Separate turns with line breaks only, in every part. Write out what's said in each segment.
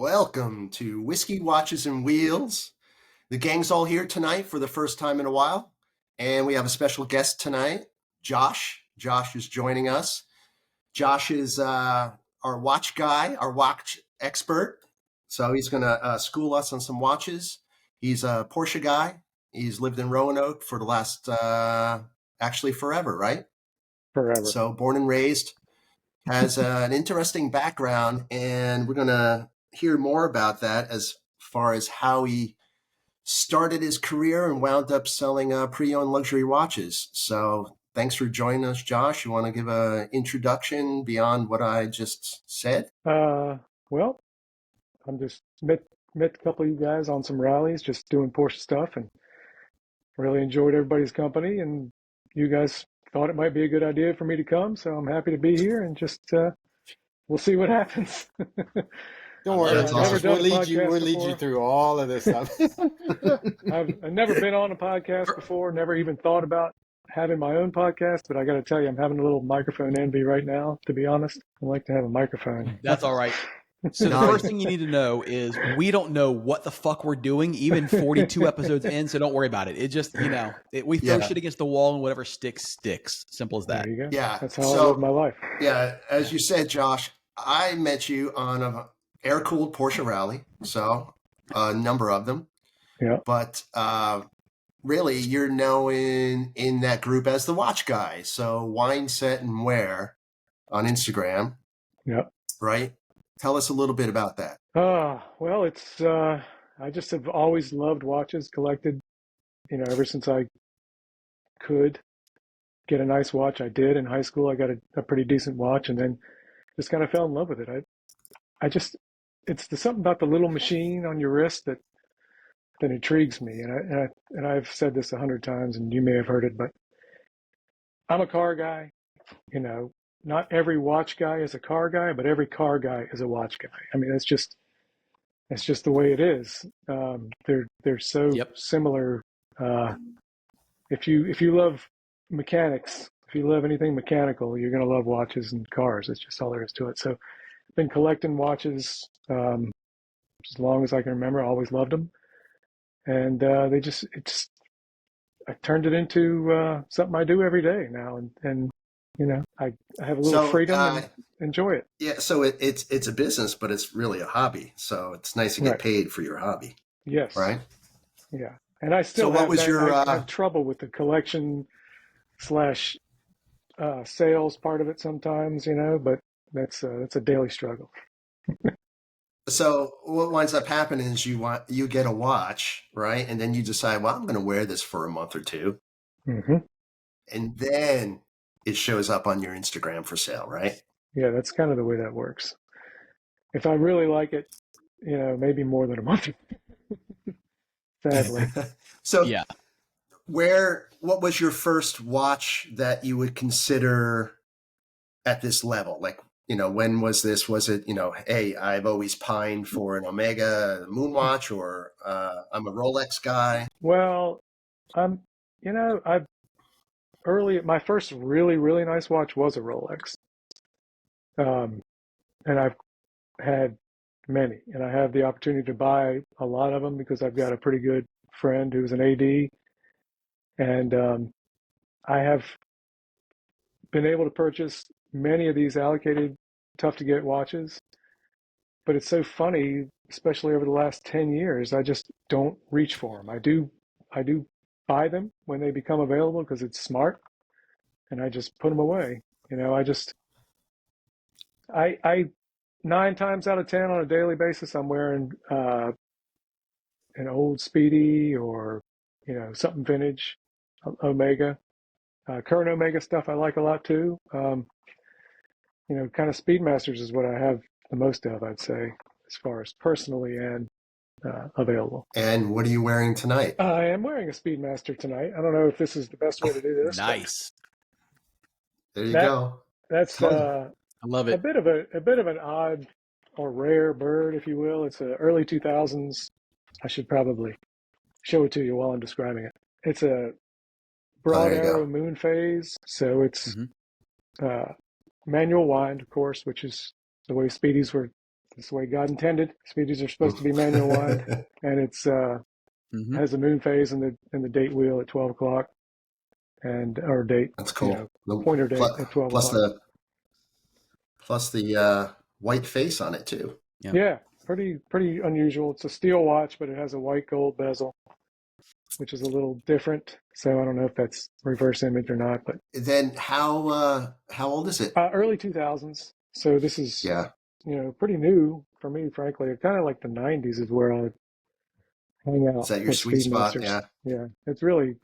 Welcome to Whiskey Watches and Wheels. The gang's all here tonight for the first time in a while, and we have a special guest tonight, Josh. Josh is joining us. Josh is our watch guy, our watch expert. So he's going to school us on some watches. He's a Porsche guy. He's lived in Roanoke for the last, actually forever, right?
Forever.
So born and raised, has an interesting background, and we're going to hear more about that as far as how he started his career and wound up selling pre-owned luxury watches. So thanks for joining us, Josh. You want to give an introduction beyond what I just said?
Well, I'm just met a couple of you guys on some rallies, just doing Porsche stuff, and really enjoyed everybody's company. And you guys thought it might be a good idea for me to come, so I'm happy to be here. And just we'll see what happens.
Don't worry,
awesome.
We'll lead you through all of this stuff.
I've never been on a podcast before, never even thought about having my own podcast, but I got to tell you, I'm having a little microphone envy right now, to be honest. I like to have a microphone.
That's all right. So the first thing you need to know is we don't know what the fuck we're doing, even 42 episodes in, so don't worry about it. It just, we throw shit against the wall and whatever sticks. Simple as that.
There you go.
Yeah.
That's how I live my life.
Yeah, as you said, Josh, I met you on a air-cooled Porsche rally, so a number of them.
Yeah.
But really, you're known in that group as the watch guy. So Wine, Set, and Wear on Instagram.
Yeah.
Right? Tell us a little bit about that.
Well, it's I just have always loved watches, collected, ever since I could get a nice watch. I did in high school. I got a pretty decent watch, and then just kind of fell in love with it. It's something about the little machine on your wrist that intrigues me. And I've said this 100 times, and you may have heard it, but I'm a car guy. Not every watch guy is a car guy, but every car guy is a watch guy. I mean, that's just the way it is. They're so similar. If you love mechanics, if you love anything mechanical, you're going to love watches and cars. That's just all there is to it. So I've been collecting watches as long as I can remember. I always loved them. And I turned it into something I do every day now. And I have a little freedom and enjoy it.
Yeah, so it's a business, but it's really a hobby. So it's nice to get paid for your hobby.
Yes.
Right?
Yeah. And I still have trouble with the collection / sales part of it sometimes, but that's a daily struggle.
So what winds up happening is you get a watch, right? And then you decide, well, I'm going to wear this for a month or two.
Mm-hmm.
And then it shows up on your Instagram for sale, right?
Yeah, that's kind of the way that works. If I really like it, maybe more than a month. Sadly.
So yeah. What was your first watch that you would consider at this level? Like, when was this? Was it, hey, I've always pined for an Omega Moonwatch, or I'm a Rolex guy?
Well, my first really, really nice watch was a Rolex. And I've had many, and I have the opportunity to buy a lot of them because I've got a pretty good friend who's an AD. And I have been able to purchase many of these allocated, tough to get watches. But it's so funny, especially over the last 10 years, I just don't reach for them. I do buy them when they become available because it's smart, and I just put them away. I 9 times out of 10 on a daily basis, I'm wearing an old Speedy or something vintage, Omega. Current Omega stuff I like a lot too. Kind of Speedmasters is what I have the most of, I'd say, as far as personally and available.
And what are you wearing tonight?
I am wearing a Speedmaster tonight. I don't know if this is the best way to do this.
Nice.
There you go.
That's
I love it.
a bit of an odd or rare bird, if you will. It's a early 2000s. I should probably show it to you while I'm describing it. It's a broad arrow moon phase, so it's manual wind, of course, which is the way Speedies were This way God intended. Speedies are supposed to be manual wind, and it's has a moon phase in the date wheel at 12 o'clock, and or date.
That's cool.
Pointer date at 12 o'clock.
Plus the white face on it too.
Yeah, pretty unusual. It's a steel watch, but it has a white gold bezel, which is a little different. So I don't know if that's reverse image or not. But
then how old is it?
Early 2000s. So this is pretty new for me, frankly. Kind of like the 90s is where I hang out.
Is that your sweet spot?
Yeah. Yeah. It's really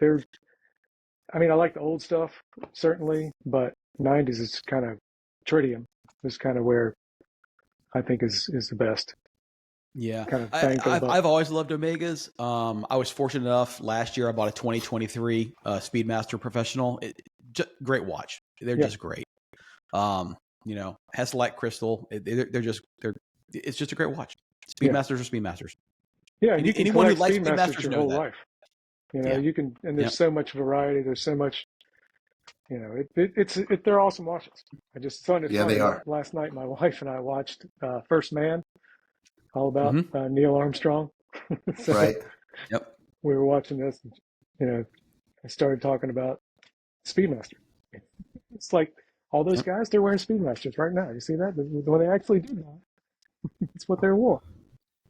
I like the old stuff, certainly, but 90s is kind of tritium is kind of where I think is the best.
Yeah.
Kind of
I've always loved Omegas. I was fortunate enough last year I bought a 2023 Speedmaster Professional. Great watch. They're just great. Has light crystal. It's just a great watch. Speedmasters are Speedmasters.
Yeah, you can
anyone who likes
Speedmasters your whole life. You can, and there's so much variety. There's so much, they're awesome watches. I just saw it.
Yeah, they are.
Last night, my wife and I watched First Man, all about Neil Armstrong. So
right. Yep.
We were watching this, and, I started talking about Speedmaster. It's like all those guys, they're wearing Speedmasters right now. You see that? When they actually do that, it's what they're worn.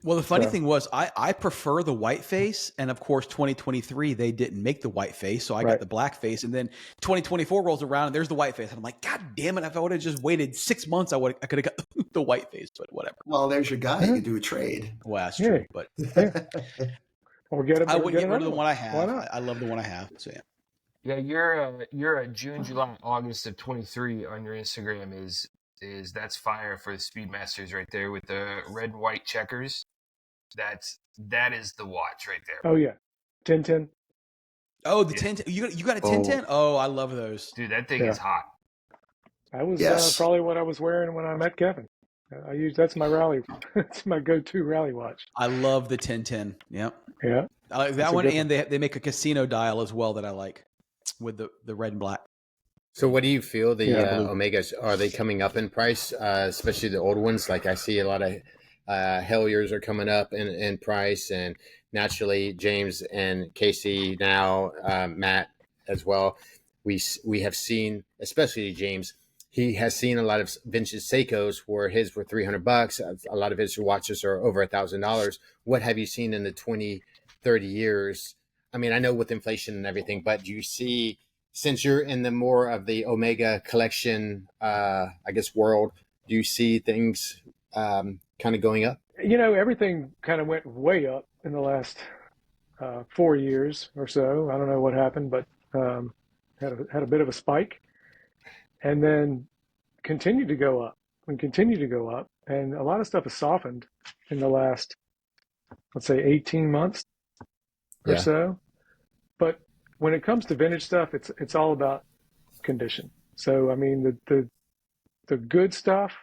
Well, the funny thing was I prefer the white face. And of course, 2023, they didn't make the white face. So I got the black face. And then 2024 rolls around and there's the white face. And I'm like, God damn it. If I would have just waited 6 months, I could have got the white face, but whatever.
Well, there's your guy. You can do a trade.
Well, that's true. But
or get him.
I wouldn't get rid of the one I
Why
have.
not?
I love the one I have. So yeah.
Yeah, you're a June, July, August of 23 on your Instagram is that's fire for the Speedmasters right there with the red and white checkers. That is the watch right there.
Oh yeah, 1010.
Oh, the 1010. You got a 1010? Oh, I love those.
Dude, that thing is hot.
That was probably what I was wearing when I met Kevin. That's my rally. It's my go-to rally watch.
I love the 1010. Yep.
Yeah.
I like that one, and they make a casino dial as well that I like with the red and black.
So what do you feel the Omegas, are they coming up in price, especially the old ones? Like I see a lot of Helliers are coming up in price, and naturally James and Casey now, Matt as well. We have seen, especially James, he has seen a lot of vintage Seikos where his were $300. A lot of his watches are over $1,000. What have you seen in the 20, 30 years? I mean, I know with inflation and everything, but do you see, since you're in the more of the Omega collection, world, do you see things kind of going up?
Everything kind of went way up in the last 4 years or so. I don't know what happened, but had a bit of a spike, and then continued to go up and a lot of stuff has softened in the last, let's say, 18 months or so. But when it comes to vintage stuff, it's all about condition. So I mean, the good stuff,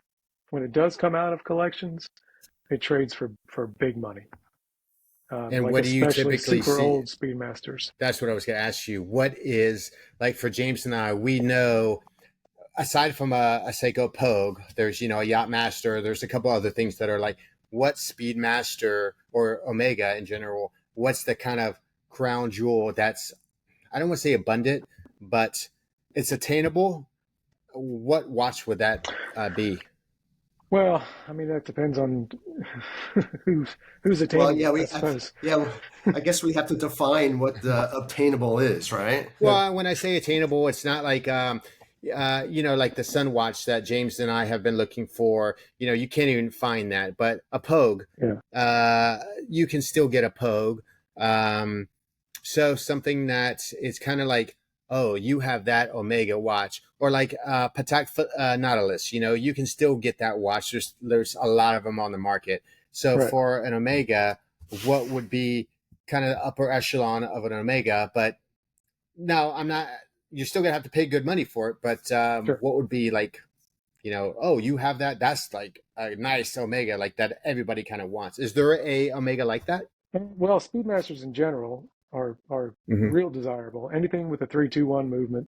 when it does come out of collections, it trades for big money.
And what do you typically
super
see?
Old Speedmasters.
That's what I was going to ask you. What is, like for James and I, we know, aside from a Seiko Pogue, there's, a Yachtmaster, there's a couple other things that are like, what Speedmaster or Omega in general, what's the kind of crown jewel that's, I don't want to say abundant, but it's attainable? What watch would that be?
Well, I mean, that depends on who's attainable.
Well, I guess we have to define what the obtainable is, right?
Well, when I say attainable, it's not like, like the Sun watch that James and I have been looking for. You can't even find that. But a Pogue, you can still get a Pogue. So something that is kind of like, oh, you have that Omega watch, or like Patek Nautilus, you can still get that watch. There's a lot of them on the market. So for an Omega, what would be kind of the upper echelon of an Omega? But no, I'm not, you're still gonna have to pay good money for it. But what would be like, oh, you have that, that's like a nice Omega, like that everybody kind of wants. Is there a Omega like that?
Well, Speedmasters in general are real desirable. Anything with a 3-2-1 movement,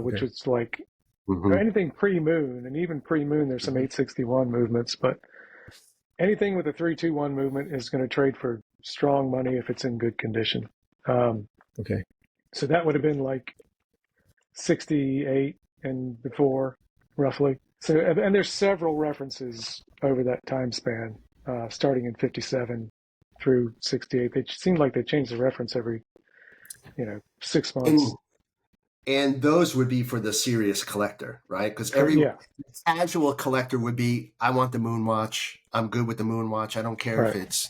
which is like anything pre-moon, and even pre-moon, there's some 861 movements, but anything with a 3-2-1 movement is going to trade for strong money if it's in good condition.
Okay.
So that would have been like 68 and before, roughly. So, and there's several references over that time span, starting in 57 through 68. They seem like they change the reference every, 6 months.
And those would be for the serious collector, right? Because casual collector would be, I want the moon watch. I'm good with the moon watch. I don't care if it's,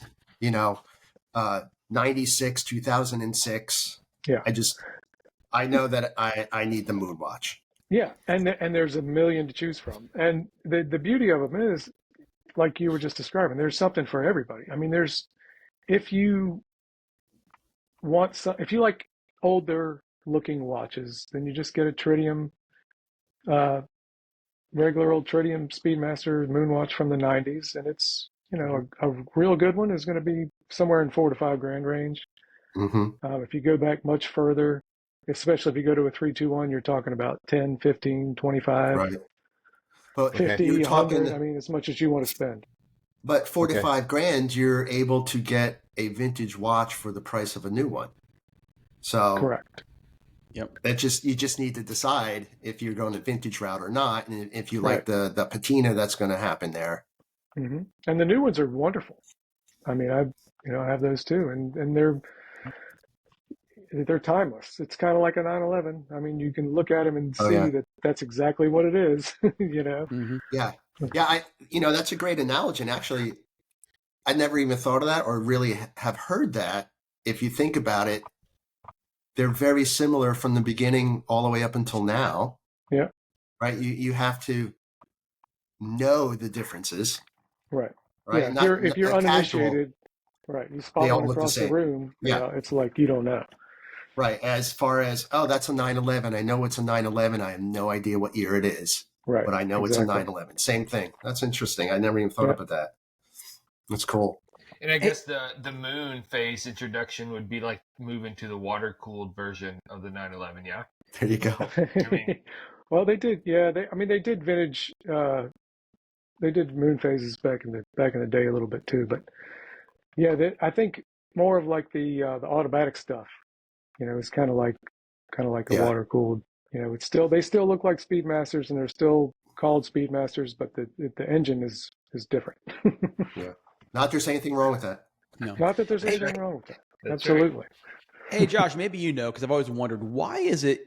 96, 2006.
Yeah.
I know that I need the moon watch.
Yeah. And there's a million to choose from. And the beauty of them is, like you were just describing, there's something for everybody. I mean, if you like older looking watches, then you just get a tritium, regular old tritium Speedmaster moon watch from the 90s. And it's, a real good one is going to be somewhere in $4,000 to $5,000 range.
Mm-hmm.
If you go back much further, especially if you go to a 3-2-1, you're talking about 10, 15, 25,
right. But
50, 100. I mean, as much as you want to spend.
But $4,000 to $5,000, you're able to get a vintage watch for the price of a new one. So
correct.
Yep.
You just need to decide if you're going the vintage route or not, and if you like the patina that's going to happen there.
Mm-hmm. And the new ones are wonderful. I mean, I have those too, and they're timeless. It's kind of like a 911. I mean, you can look at them and see that that's exactly what it is.
Mm-hmm. Yeah. That's a great analogy. And actually, I never even thought of that or really have heard that. If you think about it, they're very similar from the beginning all the way up until now.
Yeah.
Right. You have to know the differences.
Right.
Right.
Yeah. If you're uninitiated, right, you spot one across the room. It's like you don't know.
Right. As far as, that's a 911. I know it's a 911. I have no idea what year it is.
Right.
But I know it's a 911. Same thing. That's interesting. I never even thought about that. That's cool.
And I guess the moon phase introduction would be like moving to the water cooled version of the 911. Yeah.
There you go.
Well, they did. Yeah. They did vintage. They did moon phases back in the day a little bit too. But yeah, I think more of like the automatic stuff. It's kind of like a water cooled. They still look like Speedmasters, and they're still called Speedmasters, but the engine is different.
Yeah. Not there's anything wrong with that.
No. Not that there's anything wrong with that.
That's
absolutely.
Right.
Hey, Josh, maybe because I've always wondered, why is it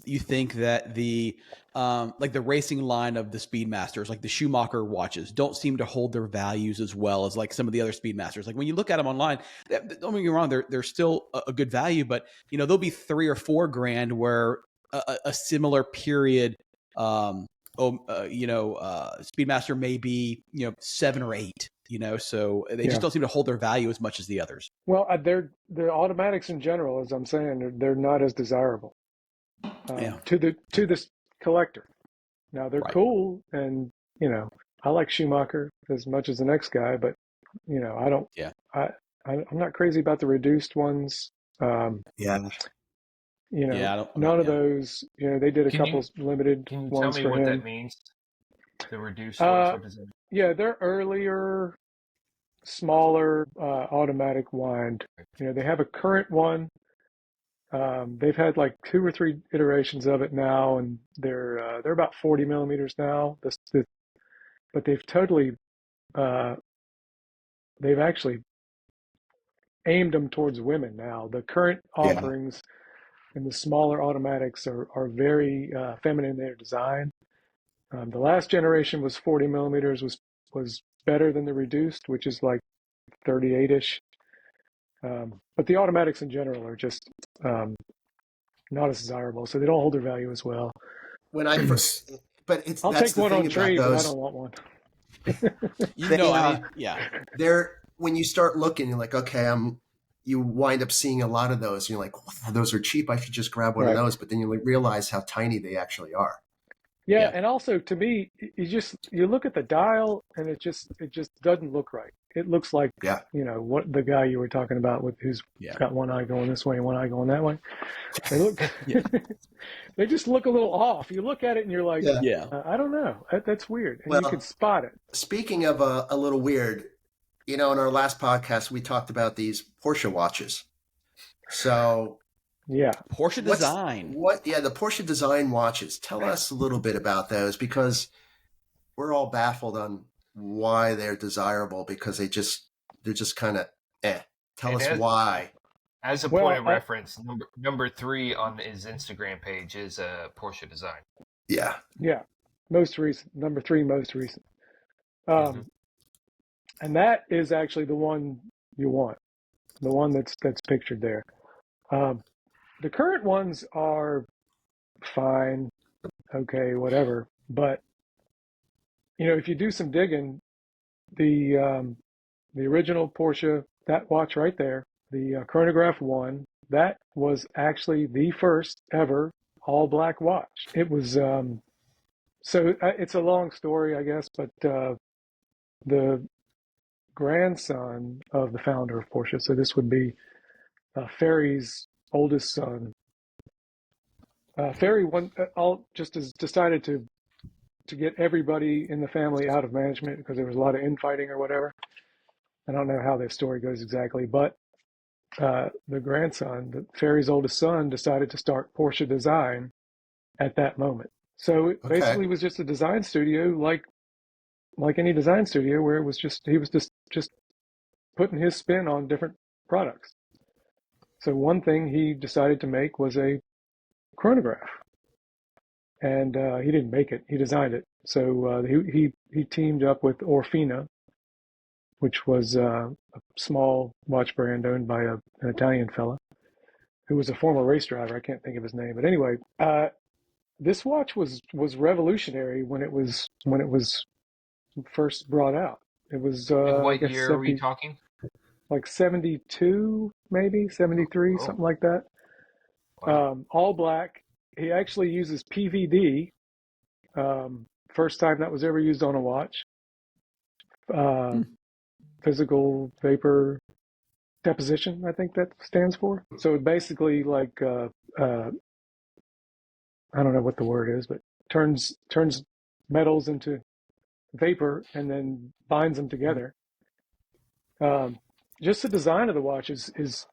you think that the the racing line of the Speedmasters, like the Schumacher watches, don't seem to hold their values as well as like some of the other Speedmasters? Like when you look at them online, don't get me wrong, they're still a good value, but there'll be $3,000 or $4,000 where a similar period, Speedmaster may be 7 or 8. So they just don't seem to hold their value as much as the others.
Well, the automatics in general, as I'm saying, they're not as desirable to this collector. Now they're cool, and I like Schumacher as much as the next guy, but I don't. Yeah. I'm not crazy about the reduced ones. None of those. They did a couple limited
can you
ones
tell me
for
what
him.
that means? The reduced ones. What does that mean?
Yeah, they're earlier, smaller automatic wind. They have a current one. They've had like 2 or 3 iterations of it now, and they're about 40 millimeters now. But they've totally they've actually aimed them towards women now. The current offerings and the smaller automatics are very feminine in their design. The last generation was 40 millimeters, was better than the reduced, which is like 38-ish. But the automatics in general are just not as desirable, so they don't hold their value as well.
But
I'll take one on trade, but I don't want one.
They're when you start looking, you're like, okay, you wind up seeing a lot of those. And you're like, wow, those are cheap. I should just grab one of those. But then you realize how tiny they actually are.
Yeah, and also to me, you look at the dial, and it just doesn't look right. It looks like what the guy you were talking about who's got one eye going this way and one eye going that way. They look, they just look a little off. You look at it and you're like, I don't know, that's weird, and you can spot it.
Speaking of a little weird, in our last podcast, we talked about these Porsche watches. So
Yeah.
Porsche Design.
The Porsche Design watches. Tell us a little bit about those, because we're all baffled on why they're desirable, because they're just kind of Tell us why.
As a point of reference, number 3 on his Instagram page is a Porsche Design.
Yeah.
Yeah. Most recent. Number 3, most recent. And that is actually the one you want. The one that's pictured there. The current ones are fine, okay, whatever. But if you do some digging, the original Porsche, that watch right there, the chronograph 1, that was actually the first ever all black watch. It was so it's a long story, I guess, but the grandson of the founder of Porsche, so this would be Ferry's oldest son. Ferry decided to get everybody in the family out of management because there was a lot of infighting or whatever. I don't know how their story goes exactly, but the grandson, Ferry's oldest son, decided to start Porsche Design at that moment. So it basically was just a design studio, like any design studio, where he was just putting his spin on different products. So one thing he decided to make was a chronograph, and he didn't make it; he designed it. So he teamed up with Orfina, which was a small watch brand owned by an Italian fella who was a former race driver. I can't think of his name, but anyway, this watch was revolutionary when it was first brought out. It was
what year are we talking?
Like 72, maybe 73, something like that. Wow. All black. He actually uses PVD. First time that was ever used on a watch. Physical vapor deposition, I think that stands for. So it basically I don't know what the word is, but turns metals into vapor and then binds them together. Just the design of the watch is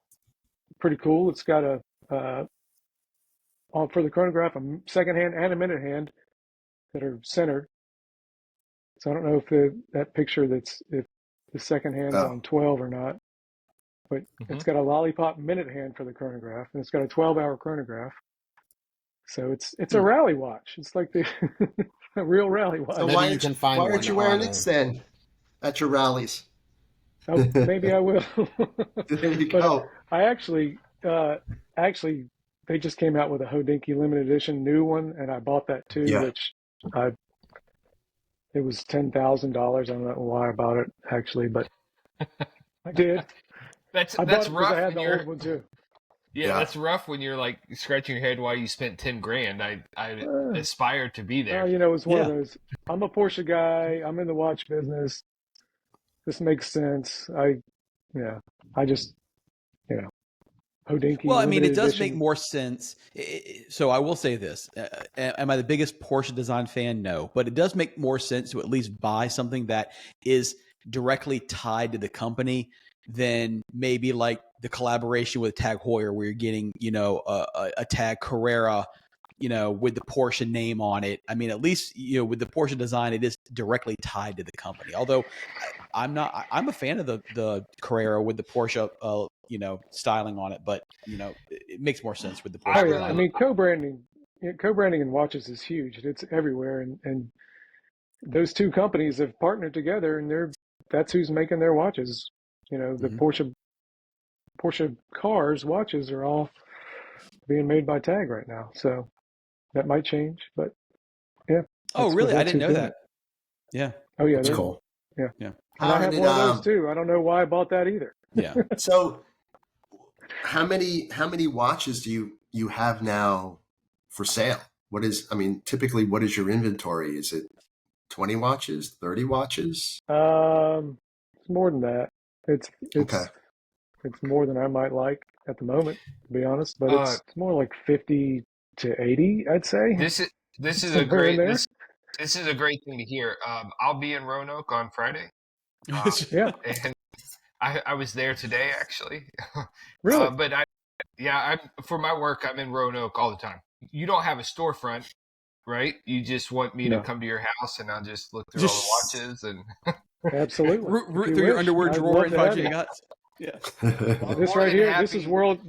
pretty cool. It's got for the chronograph, a second hand and a minute hand that are centered. So I don't know if that picture if the second hand's on 12 or not, but it's got a lollipop minute hand for the chronograph, and it's got a 12-hour chronograph. So it's a rally watch. It's like a real rally watch.
So why aren't you wearing it then at your rallies?
Oh, maybe I will.
There you go.
I actually, they just came out with a Hodinkee limited edition new one, and I bought that too.
Yeah.
Which it was $10,000. I don't know why I bought it actually, but I did.
That's rough.
I had the old one too.
Yeah, that's rough when you're like scratching your head why you spent $10,000. I aspire to be there.
It's one of those. I'm a Porsche guy. I'm in the watch business. This makes sense. I just, Hodinkee.
Well, I mean, it does
edition.
make more sense. So I will say this. Am I the biggest Porsche Design fan? No. But it does make more sense to at least buy something that is directly tied to the company than maybe like the collaboration with Tag Heuer, where you're getting, a Tag Carrera, with the Porsche name on it. I mean, at least, with the Porsche Design, it is directly tied to the company. Although I'm a fan of the Carrera with the Porsche, styling on it, but it makes more sense with the Porsche.
Oh yeah, I mean, co-branding in watches is huge. It's everywhere, and those two companies have partnered together, and that's who's making their watches. The Porsche cars watches are all being made by Tag right now, so that might change. But yeah.
Oh, really? I didn't know that. Yeah.
Oh yeah,
that's cool.
Yeah.
Yeah.
And I have one of those too. I don't know why I bought that either.
Yeah.
So, how many watches do you have now for sale? Typically, what is your inventory? Is it 20 watches, 30 watches?
It's more than that. It's
okay.
It's more than I might like at the moment, to be honest. But it's more like 50 to 80, I'd say.
This is a great this is a great thing to hear. I'll be in Roanoke on Friday.
Yeah.
And I was there today actually.
Really?
But I'm for my work. I'm in Roanoke all the time. You don't have a storefront, right? You just want me to come to your house and I'll just look through all the watches and
Absolutely.
root through your underwear drawer and find what you got. Yeah.
This right here. This is world.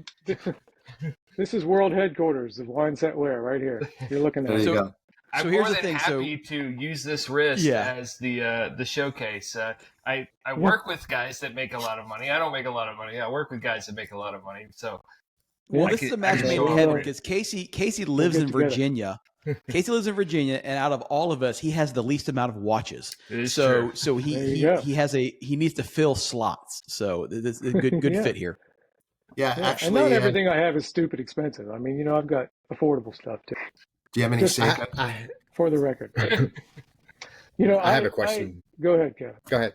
This is world headquarters of Wine Set Wear right here. You're looking at
There
it.
you go.
I'm
here's
more
the
than
thing,
happy to use this wrist as the showcase. I work with guys that make a lot of money. I don't make a lot of money. I work with guys that make a lot of money. So,
well, this is a match made in heaven because Casey lives in
together.
Virginia. Casey lives in Virginia, and out of all of us, he has the least amount of watches. So he needs to fill slots. So this is a good fit here.
Yeah, actually.
And not everything I have is stupid expensive. I mean, I've got affordable stuff too.
Do you have any Seiko?
For the record.
I have a question.
Go ahead, Kevin.
Go ahead.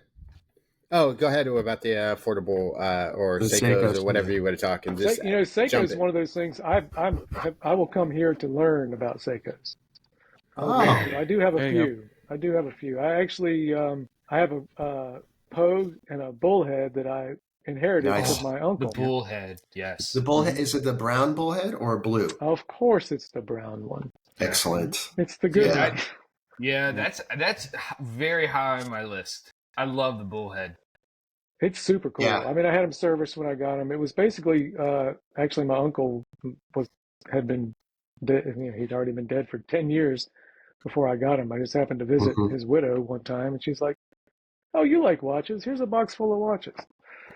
Oh, go ahead about the affordable or Seikos or whatever you want to talk. And just
Seiko is one of those things. I will come here to learn about Seikos. I do have a few. I actually I have a Pogue and a Bullhead that I inherited from my uncle.
The Bullhead, yes.
The Bullhead, is it the brown Bullhead or blue?
Of course, it's the brown one.
Excellent.
It's the good one.
Yeah, that's very high on my list. I love the Bullhead.
It's super cool.
Yeah.
I mean, I had him serviced when I got him. It was basically, actually, my uncle had been dead. He'd already been dead for 10 years before I got him. I just happened to visit his widow one time, and she's like, "Oh, you like watches? Here's a box full of watches."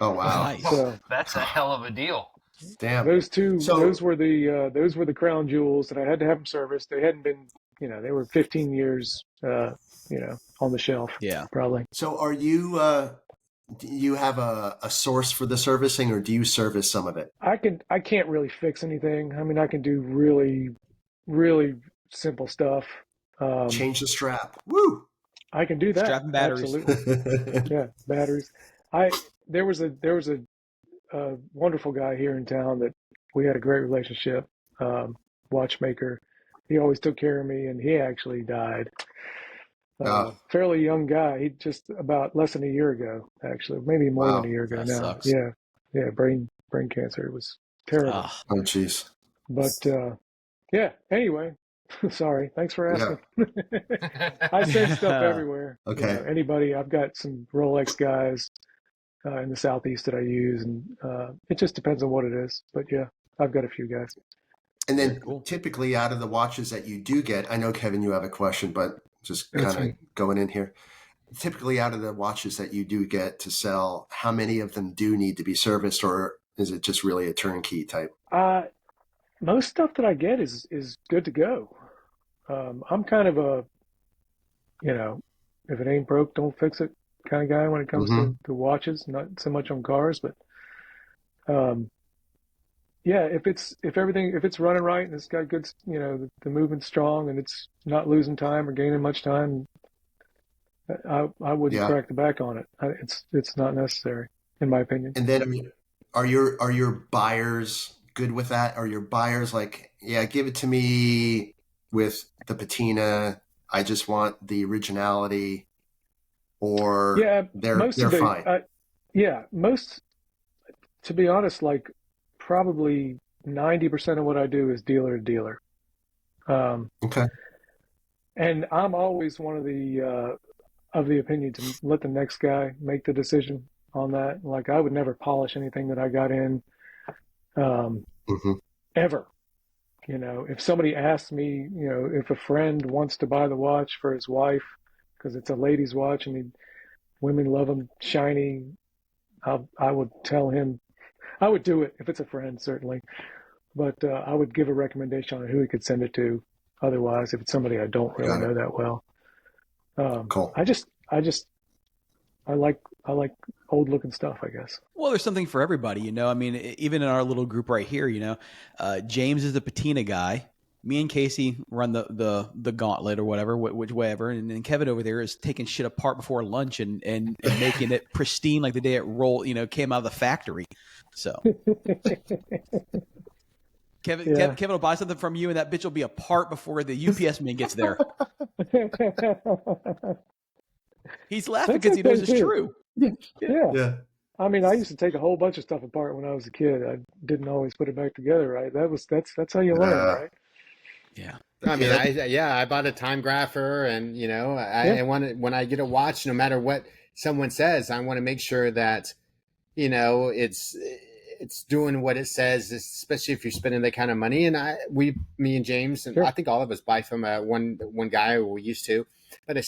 Oh wow,
nice.
So,
that's a hell of a deal.
Damn.
Those were the crown jewels that I had to have them serviced. They hadn't been, they were 15 years, on the shelf.
Yeah,
probably.
So are you? Do you have a source for the servicing, or do you service some of it?
I can't really fix anything. I mean, I can do really, really simple stuff.
Change the strap. Woo!
I can do that.
Strap and batteries.
Absolutely. Yeah, batteries. There was a wonderful guy here in town that we had a great relationship. Watchmaker. He always took care of me, and he actually died. Fairly young guy. He just about less than a year ago, actually, maybe more than a year ago now.
Sucks.
Yeah, brain cancer. It was terrible.
Oh, jeez.
But anyway, sorry. Thanks for asking. I send stuff everywhere.
Okay.
Anybody? I've got some Rolex guys in the Southeast that I use, and it just depends on what it is. But yeah, I've got a few guys.
And then typically out of the watches that you do get, I know, Kevin, you have a question, but just kind of going in here. Typically out of the watches that you do get to sell, how many of them do need to be serviced, or is it just really a turnkey type?
Most stuff that I get is good to go. I'm kind of a, if it ain't broke, don't fix it kind of guy when it comes to watches, not so much on cars, but if it's running right and it's got good, the movement's strong and it's not losing time or gaining much time, I wouldn't crack the back on it. It's not necessary, in my opinion.
And then, are your buyers good with that? Are your buyers like, yeah, give it to me with the patina, I just want the originality, or they're fine?
Most, to be honest, like probably 90% of what I do is dealer to dealer.
Okay.
And I'm always one of the opinion to let the next guy make the decision on that. Like, I would never polish anything that I got in, ever. If somebody asks me, if a friend wants to buy the watch for his wife because it's a lady's watch and women love them shiny, I would tell him. I would do it if it's a friend, certainly, but I would give a recommendation on who he could send it to. Otherwise, if it's somebody I don't really know that well,
cool.
I like old looking stuff, I guess.
Well, there's something for everybody, I mean, even in our little group right here, James is the patina guy. Me and Casey run the gauntlet or whatever, whichever, and then Kevin over there is taking shit apart before lunch and making it pristine like the day it came out of the factory. So Kevin will buy something from you, and that bitch will be apart before the UPS man gets there. He's laughing because he knows it's true.
Yeah. I mean, I used to take a whole bunch of stuff apart when I was a kid. I didn't always put it back together, right? That's how you learn,
Uh,
right?
Yeah.
I mean,
yeah,
I bought a time grapher, and
Yeah,
I want to, when I get a watch, no matter what someone says, I want to make sure that it's doing what it says, especially if you're spending that kind of money. And me and James, and I
sure.
think all of us buy from one guy, or we used to, but I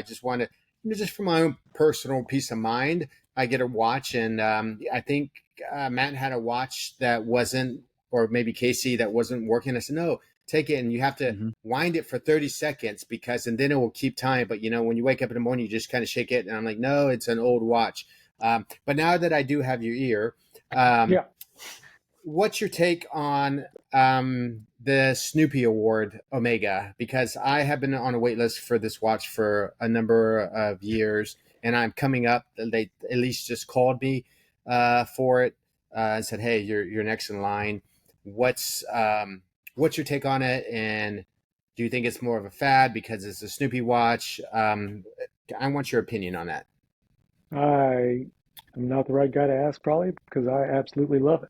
just want to, just for my own personal peace of mind, I get a watch. And I think Matt had a watch that wasn't, or maybe Casey, that wasn't working. I said, no, take it, and you have to wind it for 30 seconds, and then it will keep time. But when you wake up in the morning, you just kind of shake it, and I'm like, no, it's an old watch. But now that I do have your ear,
Yeah.
what's your take on the Snoopy Award Omega? Because I have been on a wait list for this watch for a number of years, and I'm coming up. They at least just called me for it and said, "Hey, you're next in line." What's your take on it? And do you think it's more of a fad because it's a Snoopy watch? I want your opinion on that.
I am not the right guy to ask, probably, because I absolutely love it.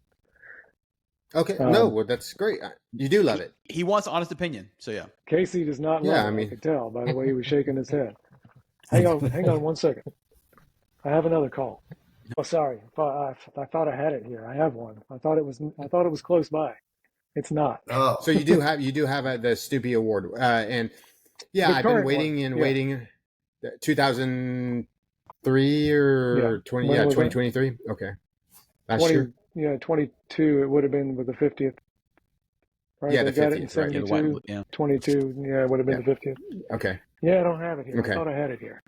Okay, no, well, that's great. You do love it.
He wants honest opinion. So yeah.
Casey does not
Yeah,
love
I
it. I
mean,
could tell by the way he was shaking his head. Hang on 1 second. I have another call. Oh, sorry. I thought I had it here. I have one. I thought it was close by. It's not.
oh,
so you do have the Snoopy Award, and yeah,
The
I've been
current
waiting
one,
and
yeah.
waiting. 2003
Yeah.
or 20?
When
Yeah,
was that?
2023. Okay, last
20,
year.
yeah, 22. It would have been with the 50th, right?
Yeah,
They
the
got it in
50th, right?
Yeah, the white and
72.
blue. Yeah.
22. Yeah, it would have been
Yeah.
the 50th.
Okay.
Yeah, I don't have it here.
Okay.
I thought I had it here.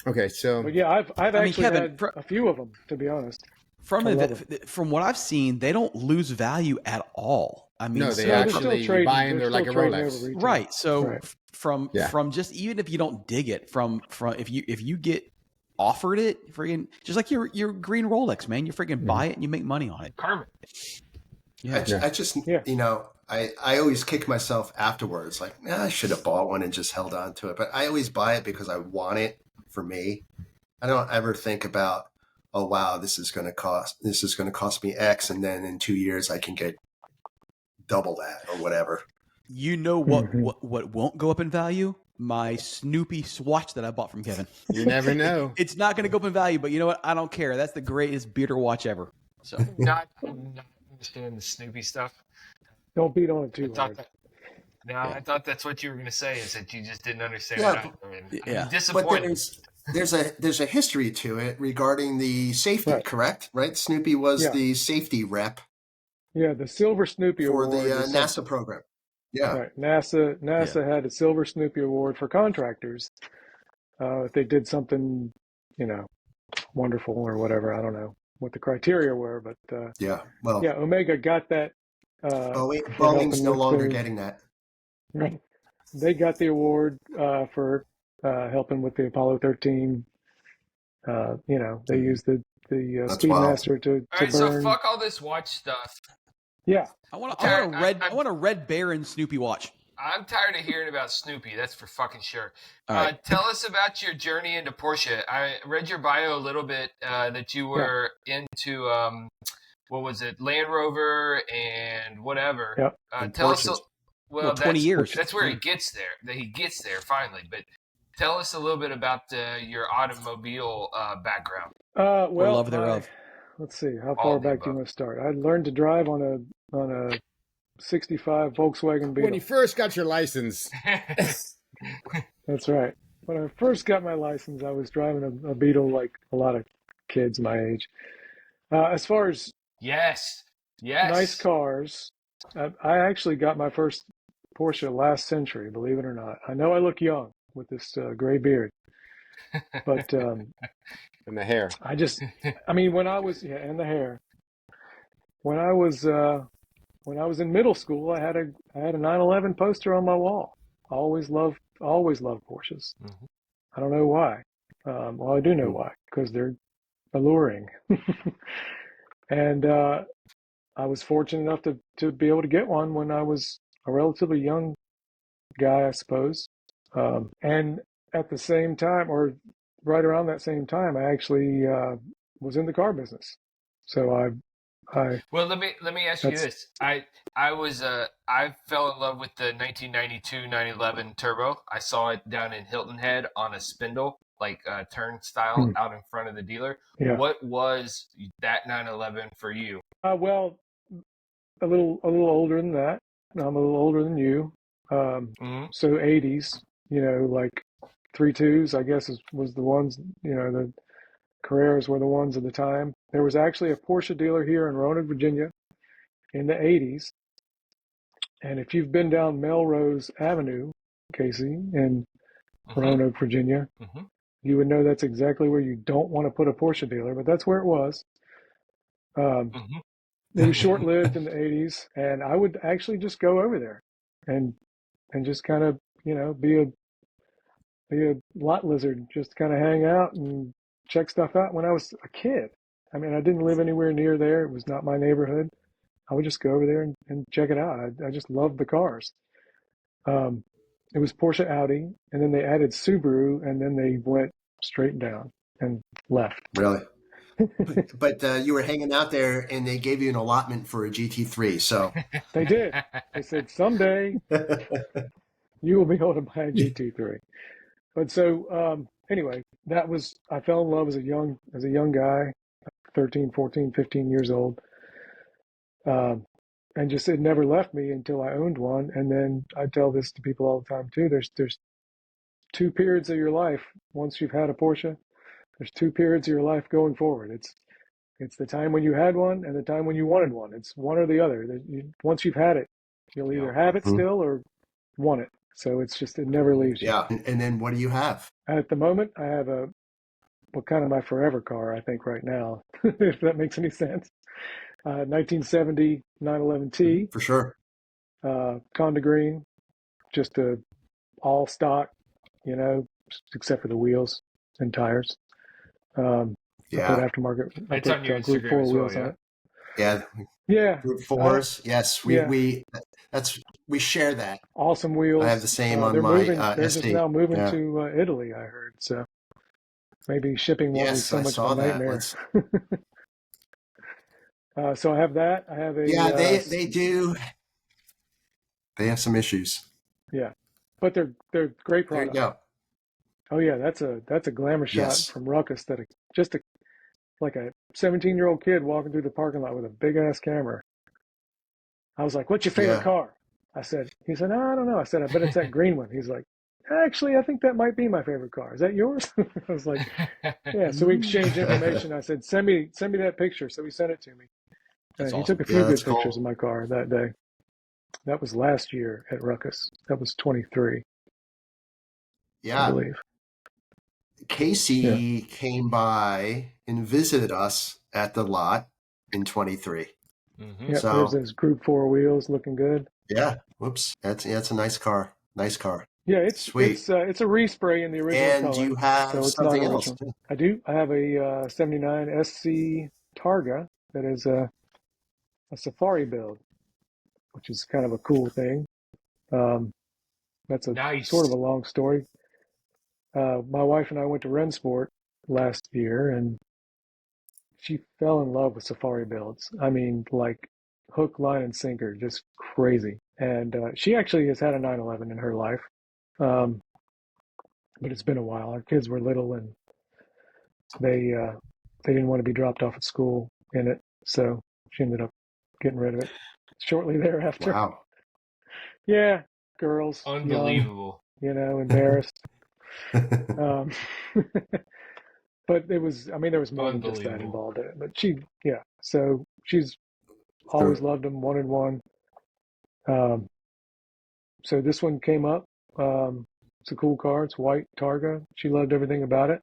Okay. So
But yeah, I've
I mean,
actually
Kevin,
had a few of them, to be honest.
From
I love them.
from what I've seen, they don't lose value at all. I mean,
no, they
so
No, they're still
actually, you
trading.
buy them,
They're
they're like
still
a
trading
Rolex.
over retail.
right. So
Right.
from just, even if you don't dig it, from if you get offered it, friggin', just like your green Rolex, man, you friggin' buy it and you make money on it.
Karma.
Yeah.
I just,
Yeah.
I always kick myself afterwards. Like, I should have bought one and just held on to it. But I always buy it because I want it for me. I don't ever think about, oh wow, this is going to cost me X, and then in 2 years I can get double that or whatever.
You know what won't go up in value? My Snoopy watch that I bought from Kevin.
You never know.
It's not going to go up in value, but you know what? I don't care. That's the greatest beater watch ever. So
Not understand the Snoopy stuff.
Don't beat on it
I
too
thought
hard.
that. No, I thought that's what you were going to say. Is that you just didn't understand
Yeah,
it either. And
yeah.
I'm disappointed.
But there's a history to it regarding the safety,
Right.
correct? Right? Snoopy was
Yeah.
the safety rep
Yeah, the Silver Snoopy
for
Award.
the
is
NASA program. Yeah.
Right. NASA had a Silver Snoopy Award for contractors. If they did something, wonderful or whatever. I don't know what the criteria were, but
Yeah. Well,
yeah, Omega got that for
Boeing's
helping
no
with
longer
the,
getting that.
right. They got the award for helping with the Apollo 13. They used the
That's wild.
Speedmaster to
All right,
burn.
so fuck all this watch stuff.
Yeah.
I want
I'm
a red Baron Snoopy watch.
I'm tired of hearing about Snoopy. That's for fucking sure.
All right.
Tell us about your journey into Porsche. I read your bio a little bit that you were into what was it, Land Rover and whatever.
Yep.
And
Tell
Porsches.
us.
Well, 20 years.
That's where he gets there. That he gets there finally. But tell us a little bit about your automobile background.
Well,
love thereof.
Let's see. How
All
far
of the
back do you
above.
want to start? I learned to drive on a 65 Volkswagen Beetle.
When you first got your license.
That's right. When I first got my license, I was driving a Beetle like a lot of kids my age. As far as
yes.
nice cars, I actually got my first Porsche last century, believe it or not. I know I look young with this gray beard, but
And the hair.
when I was, and the hair. When I was in middle school, I had a 911 poster on my wall. Always loved Porsches.
Mm-hmm.
I don't know why. Well, I do know why, because they're alluring. And I was fortunate enough to be able to get one when I was a relatively young guy, I suppose. And at the same time, or right around that same time, I actually was in the car business. So
Well, let me ask you this. I fell in love with the 1992 911 Turbo. I saw it down in Hilton Head on a spindle, like turnstile out in front of the dealer.
Yeah.
What was that 911 for you?
Well, a little older than that. I'm a little older than you. So 80s, like 3.2s, I guess was the ones, the Carreras were the ones at the time. There was actually a Porsche dealer here in Roanoke, Virginia in the 80s. And if you've been down Melrose Avenue, Casey, in Roanoke, Virginia, you would know that's exactly where you don't want to put a Porsche dealer, but that's where it was. It was short-lived in the 80s, and I would actually just go over there and just kind of, be a lot lizard, just kind of hang out and check stuff out when I was a kid. I mean, I didn't live anywhere near there. It was not my neighborhood. I would just go over there and check it out. I just loved the cars. It was Porsche, Audi, and then they added Subaru, and then they went straight down and left.
Really? But you were hanging out there, and they gave you an allotment for a GT3. So
they did. They said someday you will be able to buy a GT3. But so anyway, I fell in love as a young guy, 13, 14, 15 years old. And just it never left me until I owned one. And then I tell this to people all the time too. There's two periods of your life. Once you've had a Porsche, there's two periods of your life going forward. It's the time when you had one and the time when you wanted one. It's one or the other. Once you've had it, you'll either have it still or want it. So it never leaves you.
Yeah. And then what do you have?
At the moment, I have kind of my forever car, I think, right now, if that makes any sense. 1970 911T.
For sure.
Conda green, just a all stock, except for the wheels and tires. I put aftermarket.
It's on your
Group
Instagram
4
as well,
wheels on
yeah.
it. Yeah.
Group 4s. Yes. We share that.
Awesome wheels.
I have the same on
they're
my
moving, They're just
SD.
now moving to Italy, I heard. So maybe shipping won't be so much of a nightmare. So I have that. I have a
they do. They have some issues.
Yeah, but they're great products.
There you go.
Oh yeah, that's a glamour shot from Ruckus like a 17-year-old kid walking through the parking lot with a big ass camera. I was like, "What's your favorite car?" He said, "No, I don't know." I said, "I bet it's that green one." He's like, "Actually, I think that might be my favorite car. Is that yours?" I was like, "Yeah." So we exchanged information. I said, "Send me that picture." So he sent it to me. And he took a few good pictures of my car that day. That was last year at Ruckus. That was 23.
Yeah.
I believe.
Casey came by and visited us at the lot in 23.
Yeah, so, there's those Group 4 wheels looking good.
Yeah. Whoops. That's a nice car. Nice car.
Yeah, it's sweet. It's a respray in the original color.
And you have something else.
I do. I have a 79 SC Targa that is a safari build, which is kind of a cool thing. That's sort of a long story. My wife and I went to Rennsport last year, and she fell in love with safari builds. I mean, like hook, line, and sinker, just crazy. And she actually has had a 911 in her life, but it's been a while. Our kids were little, and they didn't want to be dropped off at school in it, so she ended up getting rid of it shortly thereafter.
Wow.
Yeah, girls.
Unbelievable.
Young, embarrassed. But there was more than just that involved in it. But so she's always loved them, wanted one. So this one came up. It's a cool car. It's white Targa. She loved everything about it.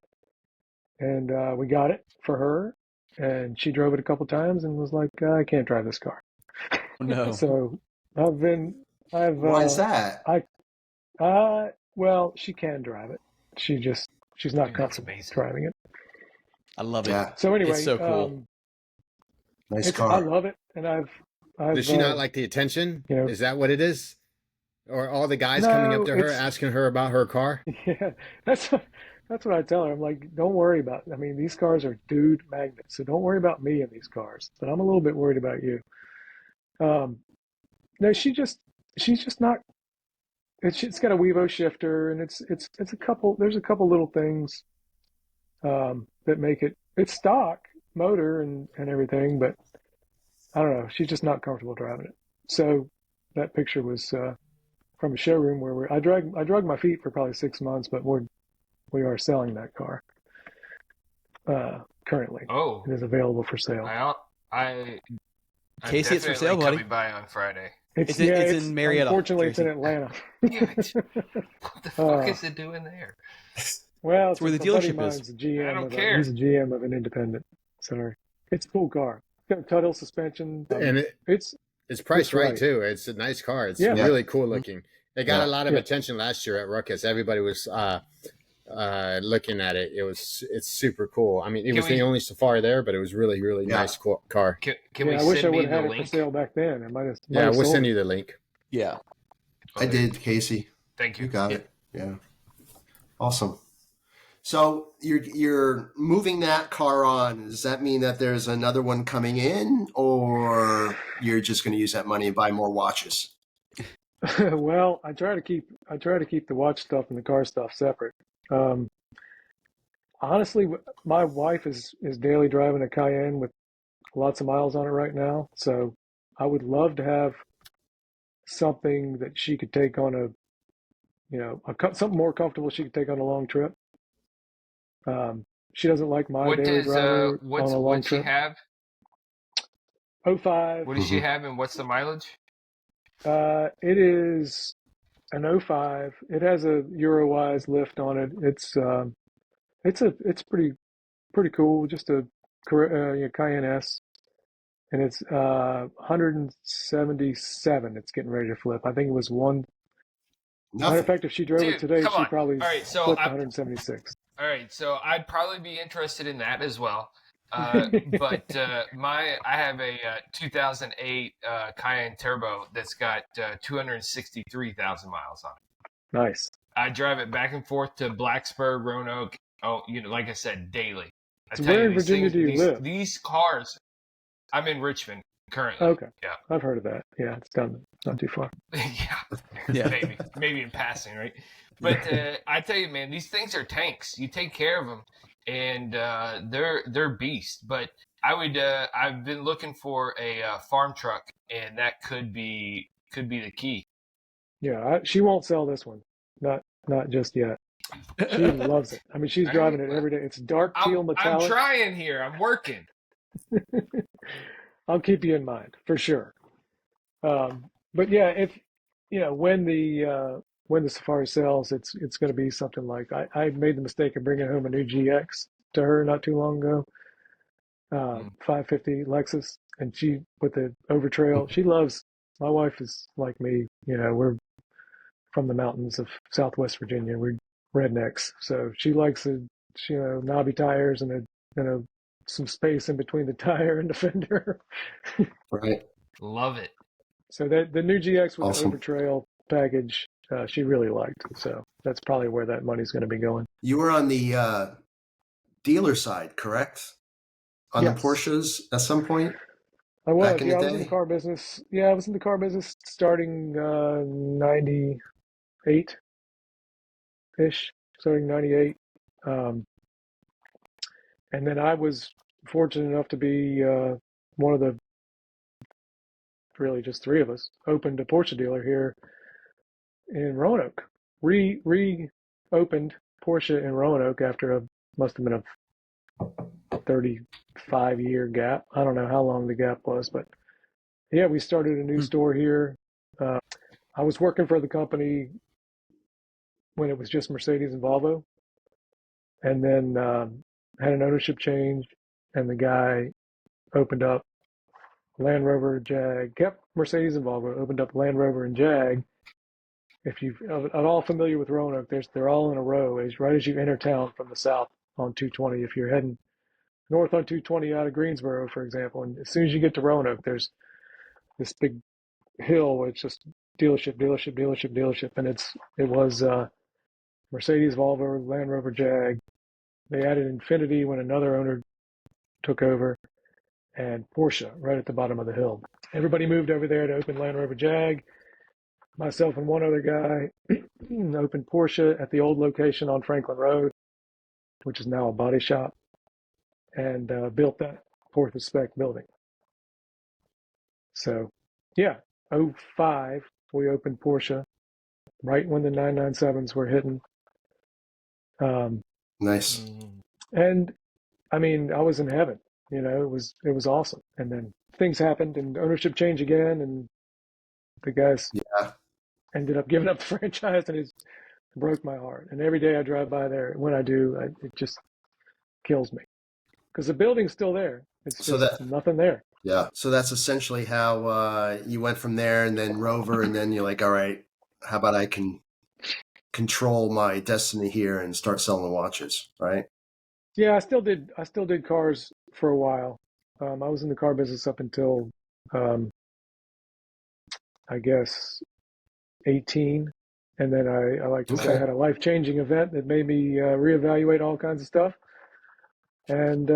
And we got it for her. And she drove it a couple times and was like, I can't drive this car.
No.
So
Why is that?
Well, she can drive it. She's not comfortable driving it.
I love it.
Yeah.
So anyway,
it's so cool.
Nice car.
I love it, and I've
Does she not like the attention?
You know,
is that what it is? Or all the guys coming up
No,
to her
it's
asking her about her car?
yeah. That's what I tell her. I'm like, don't worry about it. I mean, these cars are dude magnets, so don't worry about me in these cars. But I'm a little bit worried about you. Um, no, she's just not. It's got a Wevo shifter, and it's a couple. There's a couple little things that make it. It's stock motor and everything, but I don't know. She's just not comfortable driving it. So that picture was from a showroom where I dragged my feet for probably 6 months, but we are selling that car currently.
Oh,
It is available for sale.
I'm
Casey, it's for
definitely
sale, buddy.
coming by on Friday.
It's in Marietta,
Unfortunately, it's in
Casey.
Atlanta.
Damn it. What the fuck is it doing there?
Well,
It's where the
a buddy
dealership
of mine's
is.
a GM
I don't
of
care.
he's a GM of an independent center. It's a cool car. It's got a Tuttle suspension.
And
It's
priced
It's
right
right.
too. It's a nice car. It's
Yeah.
really cool looking. It got
Yeah.
a lot of
Yeah.
attention last year at Ruckus. Everybody was looking at it. It's super cool. I mean, it
Can
was the
we-
only Safari there, but it was really, really
Yeah.
nice car.
Can
yeah,
we
I wish I
send me
would have
the
had it for
link?
sale back then. I might have.
Yeah, we'll
sold
send
it.
you the link.
Yeah.
I did, Casey.
Thank
You
you.
got it. Yeah. Awesome. So you're moving that car on. Does that mean that there's another one coming in, or you're just going to use that money and buy more watches?
Well, I try to keep the watch stuff and the car stuff separate. Honestly, my wife is daily driving a Cayenne with lots of miles on it right now, so I would love to have something that she could take on something more comfortable she could take on a long trip. She doesn't like my
What
daily
does
driver on a long
what's she
trip.
have?
05.
What does she have, and what's the mileage?
It is an 05. It has a Eurowise lift on it. It's pretty cool. Just a Cayenne S, and it's 177. It's getting ready to flip. I think it was one. Matter of
Nothing.
fact, if she drove
Dude,
it today,
come
she
on.
probably
All right, so
flipped
I-
176.
All right, so I'd probably be interested in that as well. But I have a 2008 Cayenne Turbo that's got 263,000 miles on it.
Nice.
I drive it back and forth to Blacksburg, Roanoke. Oh, like I said, daily. I
So
tell
where
you,
in
these
Virginia
things,
do you live?
These cars. I'm in Richmond currently.
Okay.
Yeah.
I've heard of that. Yeah, it's not too far.
Yeah,
Yeah.
maybe in passing, right? But I tell you, man, these things are tanks. You take care of them, and they're beasts. But I've been looking for a farm truck, and that could be the key.
Yeah, she won't sell this one. Not just yet. She loves it. I mean, she's driving it every day. It's dark teal
I'm
metallic.
trying here. I'm working.
I'll keep you in mind for sure. But yeah, if when the Safari sells, it's going to be something like I made the mistake of bringing home a new GX to her not too long ago, 550 Lexus, and she with the Overtrail. She loves. My wife is like me. We're from the mountains of Southwest Virginia. We're rednecks, so she likes knobby tires and some space in between the tire and the fender.
Right.
Love it.
So the new GX with
Awesome.
the Overtrail package, she really liked. So that's probably where that money's going to be going.
You were on the dealer side, correct? On
Yes.
the Porsches at some point?
I was.
Back in the
I was in
day?
the car business. Yeah, I was in the car business starting 98 ish, starting 98. And then I was fortunate enough to be one of the really just three of us opened a Porsche dealer here in Roanoke. Reopened Porsche in Roanoke after must have been a 35-year gap. I don't know how long the gap was, but yeah, we started a new store here. I was working for the company when it was just Mercedes and Volvo, and then had an ownership change, and the guy opened up Land Rover, Jag, kept Mercedes and Volvo, opened up Land Rover and Jag. If you're at all familiar with Roanoke, they're all in a row. Right as you enter town from the south on 220. If you're heading north on 220 out of Greensboro, for example, and as soon as you get to Roanoke, there's this big hill where it's just dealership, and it was Mercedes, Volvo, Land Rover, Jag. They added Infiniti when another owner took over, and Porsche right at the bottom of the hill. Everybody moved over there to open Land Rover Jag. Myself and one other guy opened Porsche at the old location on Franklin Road, which is now a body shop, and built that fourth spec building. So, yeah, 05, we opened Porsche right when the 997s were hitting.
Nice.
And I mean, I was in heaven. You know, it was awesome. And then things happened, and ownership changed again, and the guys ended up giving up the franchise, and it broke my heart. And every day I drive by there, when I do, it just kills me because the building's still there. It's just nothing there.
Yeah. So that's essentially how you went from there, and then Rover, and then you're like, all right, how about I can control my destiny here and start selling watches, right?
Yeah, I still did cars for a while. I was in the car business up until I guess 18, and then I like to say I had a life-changing event that made me reevaluate all kinds of stuff. And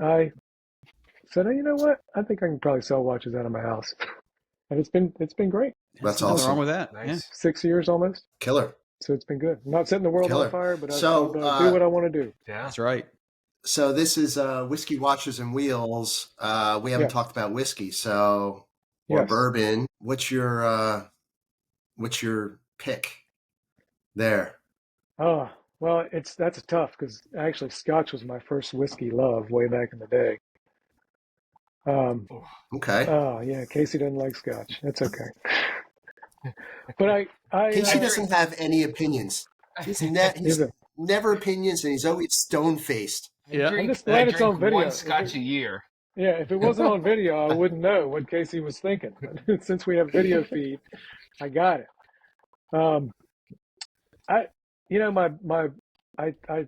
I said, hey, you know what? I think I can probably sell watches out of my house, and it's been great.
That's
Nothing
awesome.
wrong with that.
Nice.
Yeah.
6 years almost.
Killer.
So it's been good. I'm not setting the world
Killer.
on fire, but
So,
I do what I want to do.
Yeah.
That's right.
So this is Whiskey Watches and Wheels. We haven't talked about whiskey, or bourbon. What's your pick there?
Oh, well, that's tough because actually Scotch was my first whiskey love way back in the day.
Okay.
Oh yeah, Casey doesn't like Scotch. That's okay. But
Casey doesn't have any opinions. He's never opinions, and he's always stone-faced.
I'm just glad it's on video.
One Scotch a year.
Yeah, if it wasn't on video, I wouldn't know what Casey was thinking. But since we have video feed, I got it.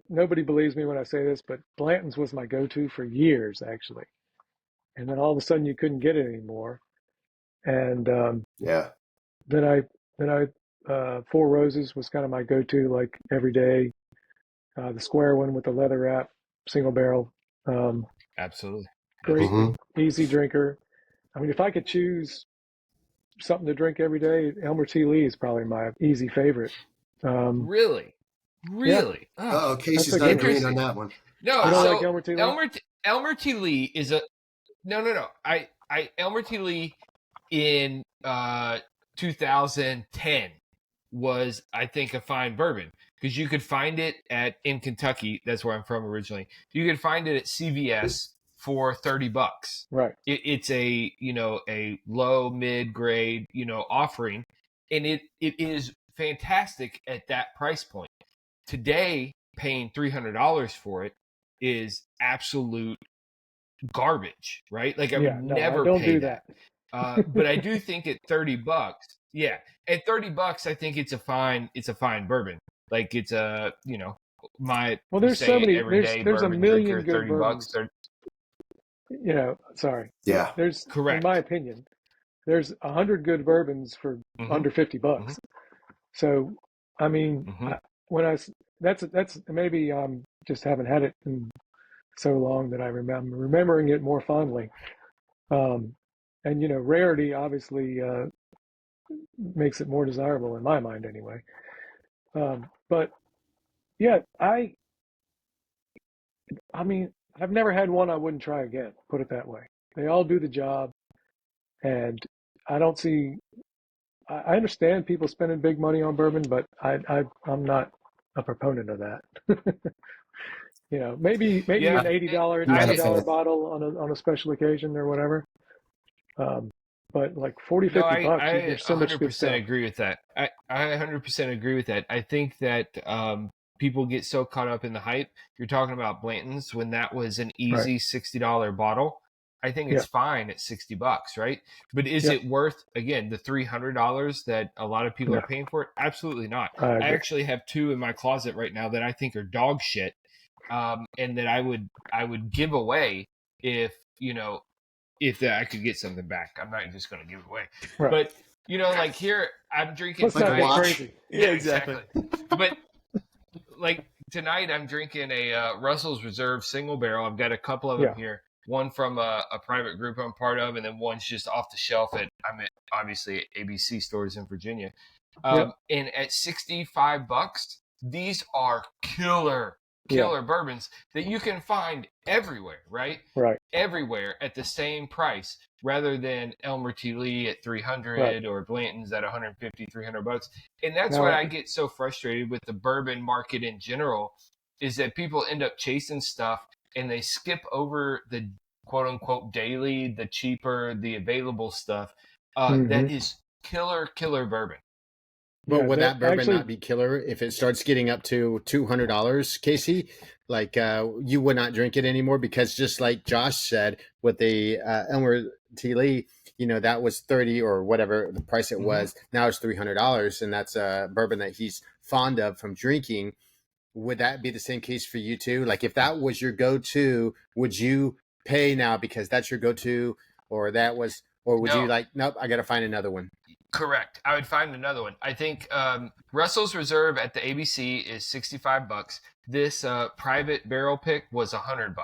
Nobody believes me when I say this, but Blanton's was my go-to for years, actually. And then all of a sudden, you couldn't get it anymore. And then I Four Roses was kind of my go-to, like every day. The square one with the leather wrap, single barrel.
Absolutely.
Great, easy drinker. I mean, if I could choose something to drink every day, Elmer T. Lee is probably my easy favorite.
Really?
Yeah.
Oh, Casey's not agreeing on that one.
No,
you don't
so
like Elmer T. Lee?
Elmer T. Lee is a no. Elmer T. Lee in 2010 was, I think, a fine bourbon because you could find it in Kentucky. That's where I'm from originally. You could find it at CVS for $30.
Right.
It's a low mid grade offering, and it is fantastic at that price point. Today, paying $300 for it is absolute garbage, right? Like I would never pay that. But I do think at $30, at $30, I think it's a fine bourbon. Like it's a
there's so many. There's a million good
$30.
Sorry.
Yeah.
There's
correct.
In my opinion, there's 100 good bourbons for under $50. So, I mean, that's maybe just haven't had it in so long that I'm remembering it more fondly. And rarity obviously makes it more desirable in my mind, anyway. But yeah, I mean, I've never had one I wouldn't try again. Put it that way. They all do the job, and I don't see. I understand people spending big money on bourbon, but I'm not a proponent of that. Maybe an $80 bottle on a special occasion or whatever. But like $40, $50, there's so much good stuff.
I 100% agree with that. I 100% agree with that. I think that people get so caught up in the hype. You're talking about Blanton's when that was an easy $60 bottle. I think it's fine at $60, right? But is it worth, again, the $300 that a lot of people are paying for it? Absolutely not. I actually have two in my closet right now that I think are dog shit, and that I would give away if I could get something back. I'm not just going to give it away.
Right.
But like here I'm drinking
Let's not
Like a
get
tonight.
watch.
crazy.
Yeah, exactly.
But like tonight I'm drinking a Russell's Reserve single barrel. I've got a couple of them here. One from a private group I'm part of, and then one's just off the shelf I'm at obviously ABC stores in Virginia. And at $65, these are killer bourbons that you can find everywhere, right?
Right.
Everywhere at the same price, rather than Elmer T. Lee at 300 or Blanton's at 150, $300. And that's what I get so frustrated with the bourbon market in general, is that people end up chasing stuff and they skip over the quote unquote daily, the cheaper, the available stuff. That is killer bourbon.
But would that bourbon not be killer if it starts getting up to $200, Casey? Like you would not drink it anymore, because just like Josh said with the Elmer T. Lee, that was 30 or whatever the price it was. Now it's $300, and that's a bourbon that he's fond of from drinking. Would that be the same case for you too? Like if that was your go-to, would you pay now because that's your go-to, or would you like, nope, I got to find another one?
Correct. I would find another one. I think Russell's Reserve at the ABC is $65. This private barrel pick was $100.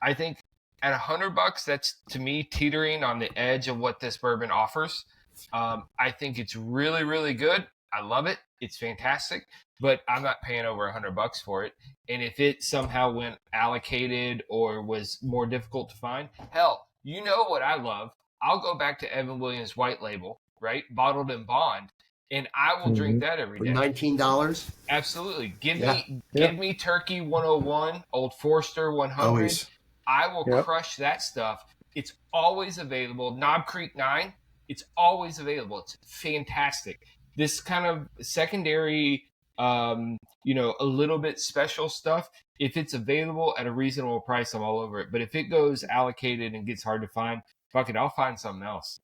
I think at $100, that's to me teetering on the edge of what this bourbon offers. I think it's really, really good. I love it. It's fantastic, but I'm not paying over $100 for it. And if it somehow went allocated or was more difficult to find, hell, you know what I love? I'll go back to Evan Williams White Label, right? Bottled in bond. And I will drink that every day.
$19?
Absolutely. Give me Turkey 101, Old Forester 100.
Always.
I will crush that stuff. It's always available. Knob Creek 9, it's always available. It's fantastic. This kind of secondary, a little bit special stuff, if it's available at a reasonable price, I'm all over it. But if it goes allocated and gets hard to find, fuck it, I'll find something else.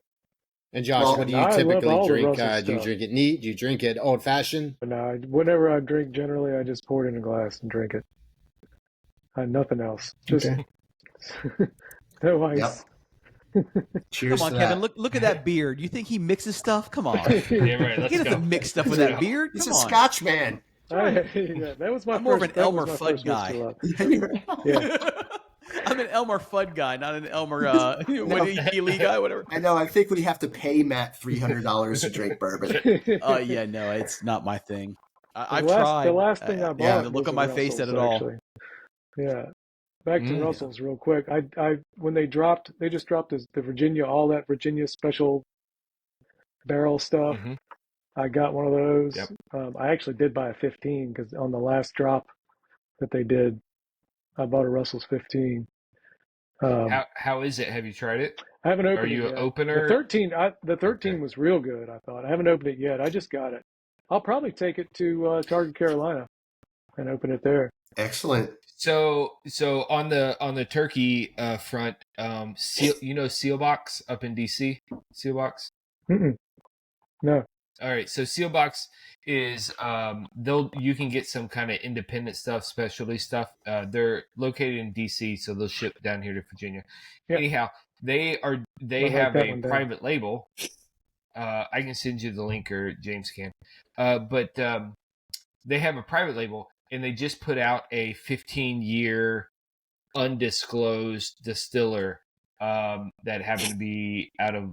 And Josh, what do you typically drink? Do you drink it neat? Do you drink it old fashioned?
No, whenever I drink, generally I just pour it in a glass and drink it. Nothing else. Just no ice.
Cheers.
Come on, Kevin. Look at that beard. You think he mixes stuff? Come on.
Yeah, right.
He doesn't mix stuff with that beard.
He's
Come
a
on.
Scotch man.
That was my
I'm more of an Elmer Fudd guy.
Yeah.
I'm an Elmer Fudd guy, not an Elmer Lee guy, whatever.
I know. I think we have to pay Matt $300 to drink bourbon.
Yeah, no, it's not my thing. I've tried.
The last thing I bought.
The look on my face said it all.
Actually. Yeah. Back to Russell's real quick. I when they just dropped the Virginia, all that Virginia special barrel stuff. I got one of those.
Yep.
I actually did buy a 15 because on the last drop that they did, I bought a Russell's 15.
How is it? Have you tried it?
I haven't opened it.
Are you
an
opener?
The 13 was real good, I thought. I haven't opened it yet. I just got it. I'll probably take it to Target, Carolina and open it there.
Excellent.
So on the turkey front, Sealbox up in DC? Sealbox?
No.
All right, so Sealbox is you can get some kind of independent stuff, specialty stuff. They're located in DC, so they'll ship down here to Virginia. Yep. Anyhow, they have a private label. I can send you the link, or James can. But they have a private label, and they just put out a 15-year undisclosed distiller that happened to be out of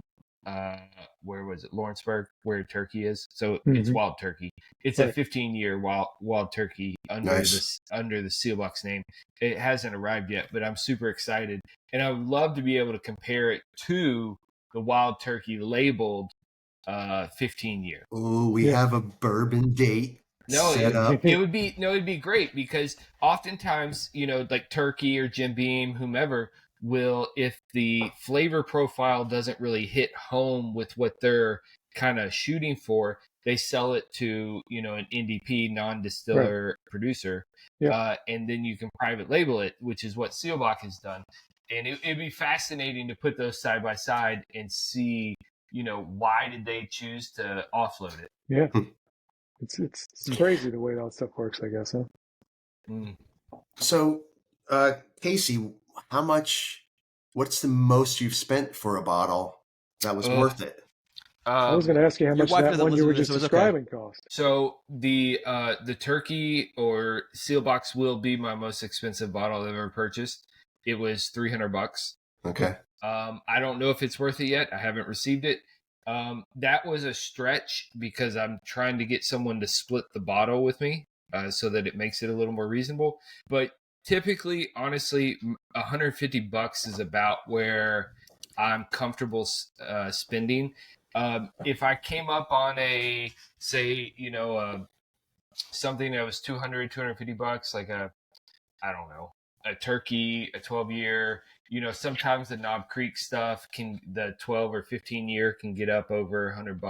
where was it? Lawrenceburg, where Turkey is. So it's Wild Turkey. It's a 15-year Wild Turkey under the Sealbox name. It hasn't arrived yet, but I'm super excited, and I would love to be able to compare it to the Wild Turkey labeled 15-year.
Oh, we have a bourbon date. Set up.
It'd be great, because oftentimes, like Turkey or Jim Beam, whomever, will, if the flavor profile doesn't really hit home with what they're kind of shooting for, they sell it to an NDP, non-distiller producer, and then you can private label it, which is what Sealbox has done. And it'd be fascinating to put those side by side and see why did they choose to offload it.
Yeah. It's crazy the way that stuff works, I guess, huh?
So, Casey, what's the most you've spent for a bottle that was worth it?
I was going to ask you how
Your
much
wife
that
doesn't
one you
listen
were
to this,
just
so it's okay.
describing cost.
So the turkey or seal box will be my most expensive bottle I've ever purchased. It was $300.
Okay.
I don't know if it's worth it yet. I haven't received it. That was a stretch because I'm trying to get someone to split the bottle with me so that it makes it a little more reasonable. But typically, honestly, $150 is about where I'm comfortable spending. If I came up on a, say, something that was $250, like I don't know, a turkey, a 12-year, sometimes the Knob Creek stuff the 12 or 15-year can get up over $100.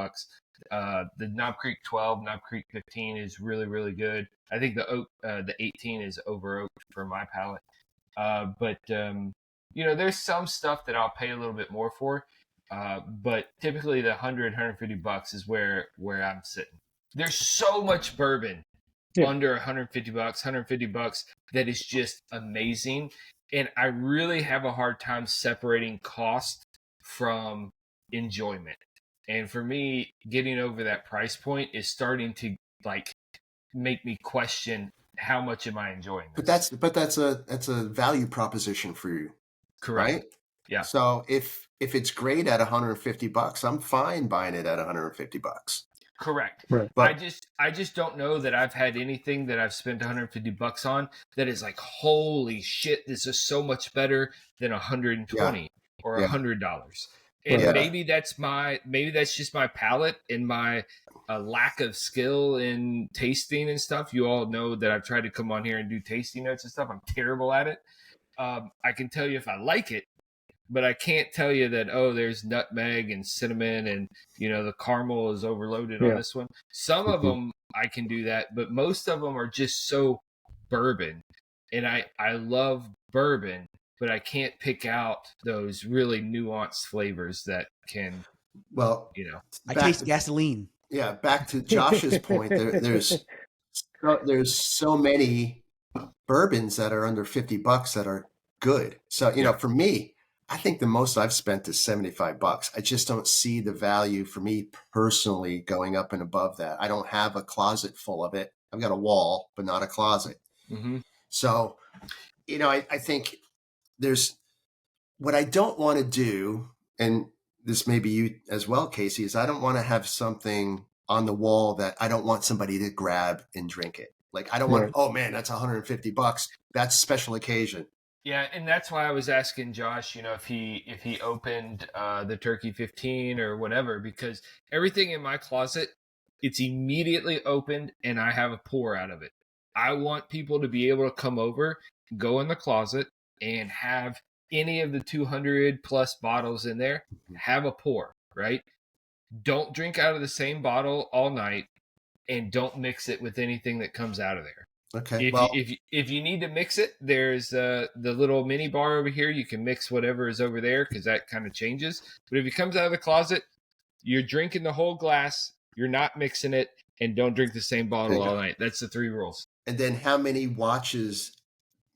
The Knob Creek 12, Knob Creek 15 is really, really good. I think the 18 is over oaked for my palate. But there's some stuff that I'll pay a little bit more for. But typically the $150 is where I'm sitting. There's so much bourbon under $150, $150 that is just amazing. And I really have a hard time separating cost from enjoyment. And for me, getting over that price point is starting to make me question how much am I enjoying this.
But that's a value proposition for you.
Correct.
Right?
Yeah.
So if it's great at $150, I'm fine buying it at $150.
Correct.
Right.
But I just don't know that I've had anything that I've spent $150 on that is like, holy shit, this is so much better than $120 or $100. And maybe that's just my palate and my lack of skill in tasting and stuff. You all know that I've tried to come on here and do tasting notes and stuff. I'm terrible at it. I can tell you if I like it, but I can't tell you that, there's nutmeg and cinnamon and, the caramel is overloaded on this one. Some of them I can do that, but most of them are just so bourbon. And I love bourbon, but I can't pick out those really nuanced flavors that can,
I taste gasoline.
Yeah. Back to Josh's point, there's so many bourbons that are under $50 that are good. So, for me, I think the most I've spent is $75. I just don't see the value for me personally going up and above that. I don't have a closet full of it. I've got a wall, but not a closet.
Mm-hmm.
So, I think there's what I don't want to do, and this may be you as well, Casey, is I don't want to have something on the wall that I don't want somebody to grab and drink it. Like I don't want, oh man, that's $150. That's special occasion.
Yeah, and that's why I was asking Josh, if he opened the Turkey 15 or whatever, because everything in my closet, it's immediately opened and I have a pour out of it. I want people to be able to come over, go in the closet, and have any of the 200 plus bottles in there, have a pour, right? Don't drink out of the same bottle all night, and don't mix it with anything that comes out of there.
Okay.
If you need to mix it, there's the little mini bar over here. You can mix whatever is over there because that kind of changes. But if it comes out of the closet, you're drinking the whole glass. You're not mixing it, and don't drink the same bottle all night. That's the 3 rules.
And then how many watches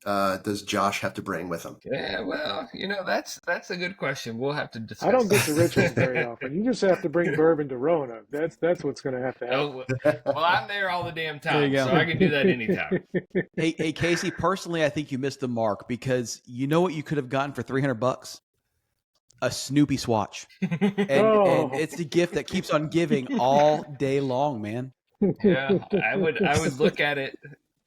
does Josh have to bring with him?
Yeah, well, that's a good question. We'll have to discuss.
I don't get to Richmond very often. You just have to bring bourbon to Roanoke. That's what's going to have to happen.
Well, I'm there all the damn time, so I can do that anytime.
Hey, Casey, personally, I think you missed the mark because you know what you could have gotten for $300? A Snoopy swatch. And it's the gift that keeps on giving all day long, man.
Yeah, I would look at it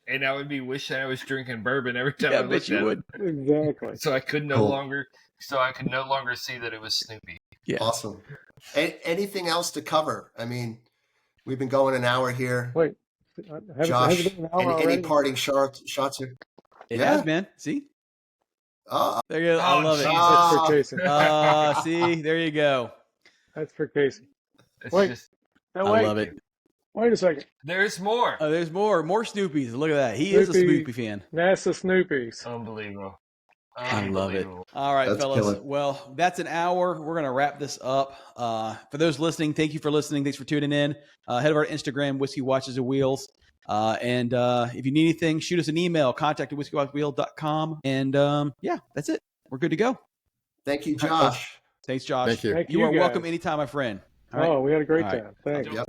and I would be wishing I was drinking bourbon every time I looked at it.
Exactly.
So I could no longer see that it was Snoopy.
Yeah.
Awesome. Anything else to cover? I mean, we've been going an hour here.
Wait,
Josh, any parting shots here?
It has, man. See? There you go. I love it.
That's for Casey.
See? There you go.
That's for Casey.
Wait.
I love it.
Wait a second.
There's more.
Oh, there's more. More Snoopies. Look at that. He is a Snoopy fan.
NASA Snoopies.
Unbelievable.
I love it. All right, fellas.
Killer.
Well, that's an hour. We're going to wrap this up. For those listening, thank you for listening. Thanks for tuning in. Head over to Instagram, Whiskey Watches and Wheels. And if you need anything, shoot us an email, contact@whiskeywatswheel.com. And that's it. We're good to go.
Thank you, Josh.
Thanks, Josh.
Thank you.
Thank
You are
guys.
welcome anytime, my friend. All right.
Oh, we had a great
All right.
time. Thanks.
Yep.